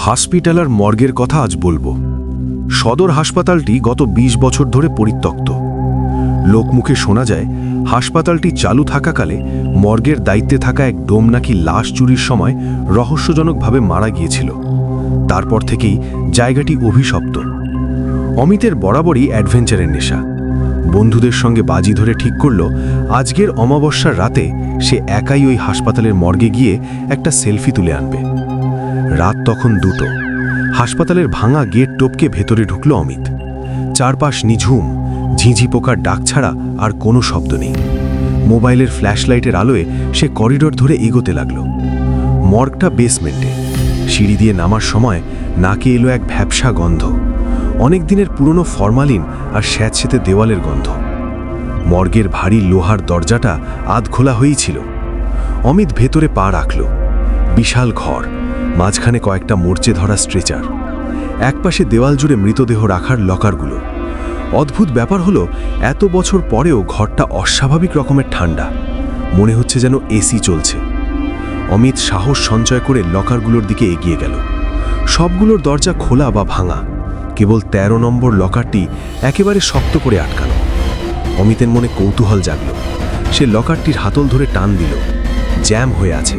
Hospital আর মর্গের কথা আজ বলবো। সদর হাসপাতালটি গত ২০ বছর ধরে পরিত্যক্ত। লোকমুখে শোনা যায় হাসপাতালটি চালু থাকাকালে মর্গের দায়িত্বে থাকা এক ডোম নাকি লাশ চুরির সময় রহস্যজনকভাবে মারা গিয়েছিল। তারপর থেকেই জায়গাটি অভিশপ্ত। অমিতের বরাবরই অ্যাডভেঞ্চারের নেশা। বন্ধুদের সঙ্গে বাজি ধরে ঠিক করল আজকের অমাবস্যার রাতে সে একাই ওই হাসপাতালের মর্গে গিয়ে একটা সেলফি তুলে আনবে। রাত তখন 2টো। হাসপাতালের ভাঙা গেট টপকে ভেতরে ঢুকল অমিত। চারপাশ নিঝুম, ঝিঁঝি পোকার ডাক ছাড়া আর কোনো শব্দ নেই। মোবাইলের ফ্ল্যাশলাইটের আলোয় সে করিডোর ধরে এগোতে লাগল। মর্গটা বেসমেন্টে। সিঁড়ি দিয়ে নামার সময় নাকে এলো এক ভ্যাপসা গন্ধ। অনেক দিনের পুরনো ফরমালিন আর স্যাঁতসেঁতে দেওয়ালের গন্ধ। মর্গের ভারী লোহার দরজাটা আধ খোলা হয়েই ছিল। অমিত ভেতরে পা রাখল। বিশাল ঘর, মাঝখানে কয়েকটা মরচে ধরা স্ট্রেচার, একপাশে দেওয়াল জুড়ে মৃতদেহ রাখার লকারগুলো। অদ্ভুত ব্যাপার হলো এত বছর পরেও ঘরটা অস্বাভাবিক রকমের ঠান্ডা। মনে হচ্ছে যেন এসি চলছে। অমিত সাহস সঞ্চয় করে লকারগুলোর দিকে এগিয়ে গেল। সবগুলোর দরজা খোলা বা ভাঙা, কেবল 13 নম্বর লকারটি একেবারে শক্ত করে আটকানো। অমিতের মনে কৌতূহল জাগল। সে লকারটির হাতল ধরে টান দিল। জ্যাম হয়ে আছে।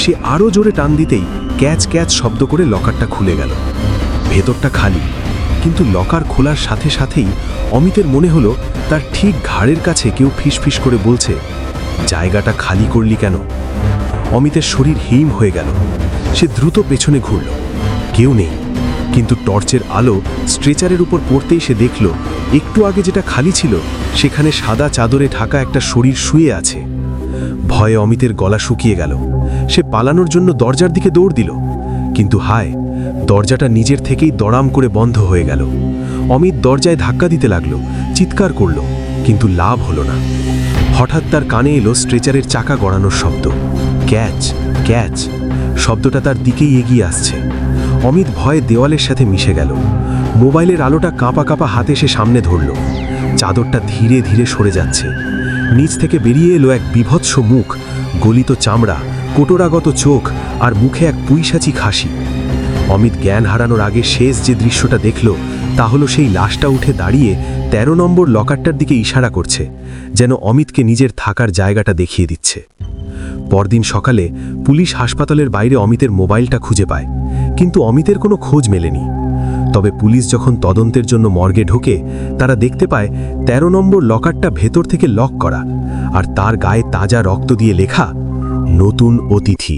সে আরও জোরে টান দিতেই ক্যাচ ক্যাচ শব্দ করে লকারটা খুলে গেল। ভেতরটা খালি, কিন্তু লকার খোলার সাথে সাথেই অমিতের মনে হলো তার ঠিক ঘাড়ের কাছে কেউ ফিসফিস করে বলছে, জায়গাটা খালি করলি কেন? অমিতের শরীর হিম হয়ে গেল। সে দ্রুত পেছনে ঘুরল। কেউ নেই, কিন্তু টর্চের আলো স্ট্রেচারের উপর পড়তেই সে দেখল একটু আগে যেটা খালি ছিল সেখানে সাদা চাদরে ঢাকা একটা শরীর শুয়ে আছে। ভয়ে অমিতের গলা শুকিয়ে গেল। সে পালানোর জন্য দরজার দিকে দৌড় দিল, কিন্তু হায়, দরজাটা নিজের থেকেই দড়াম করে বন্ধ হয়ে গেল। অমিত দরজায় ধাক্কা দিতে লাগলো, চিৎকার করল, কিন্তু লাভ হলো না। হঠাৎ তার কানে এলো স্ট্রেচারের চাকা গড়ানোর শব্দ। ক্যাচ ক্যাচ শব্দটা তার দিকেই এগিয়ে আসছে। অমিত ভয়ে দেওয়ালের সাথে মিশে গেল। মোবাইলের আলোটা কাঁপা কাঁপা হাতে সে সামনে ধরল। চাদরটা ধীরে ধীরে সরে যাচ্ছে। নিচ থেকে বেরিয়ে এলো এক বিভৎস মুখ, গলিত চামড়া, কোটরাগত চোখ আর মুখে এক পুইসাচি খাসি। অমিত জ্ঞান হারানোর আগে শেষ যে দৃশ্যটা দেখল তা হলো সেই লাশটা উঠে দাঁড়িয়ে 13 নম্বর লকারটার দিকে ইশারা করছে, যেন অমিতকে নিজের থাকার জায়গাটা দেখিয়ে দিচ্ছে। পরদিন সকালে পুলিশ হাসপাতালের বাইরে অমিতের মোবাইলটা খুঁজে পায়, কিন্তু অমিতের কোনো খোঁজ মেলেনি। তবে পুলিশ যখন তদন্তের জন্য মর্গে ঢোকে তারা দেখতে পায় 13 নম্বর লকারটা ভেতর থেকে লক করা, আর তার গায়ে তাজা রক্ত দিয়ে লেখা, নতুন অতিথি।